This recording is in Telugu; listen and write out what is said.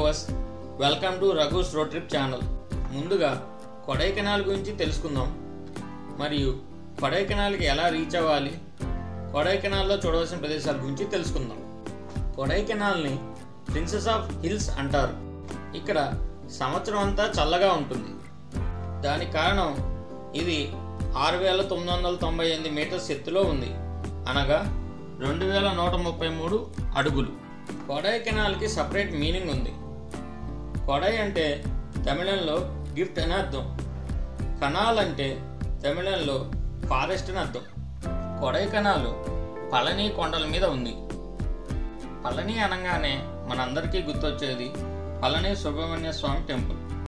Viewers, welcome to Raghu's road trip channel. ముందుగా కొడైకెనాల్ గురించి తెలుసుకుందాం. మరియు కొడైకెనాల్కి ఎలా రీచ్ అవ్వాలి, కొడైకెనాల్లో చూడవలసిన ప్రదేశాల గురించి తెలుసుకుందాం. కొడైకెనాల్ని ప్రిన్సెస్ ఆఫ్ హిల్స్ అంటారు. ఇక్కడ సంవత్సరం అంతా చల్లగా ఉంటుంది. దానికి కారణం ఇది 6,998 మీటర్స్ ఎత్తులో ఉంది, అనగా 2,133 అడుగులు. కొడైకెనాల్కి సపరేట్ మీనింగ్ ఉంది. కొడై అంటే తమిళంలో గిఫ్ట్ అని అర్థం, కనాల్ అంటే తమిళంలో ఫారెస్ట్ అని అర్థం. కొడైకెనాల్ పళని కొండల మీద ఉంది. పళని అనగానే మనందరికీ గుర్తొచ్చేది పళని సుబ్రహ్మణ్య స్వామి టెంపుల్.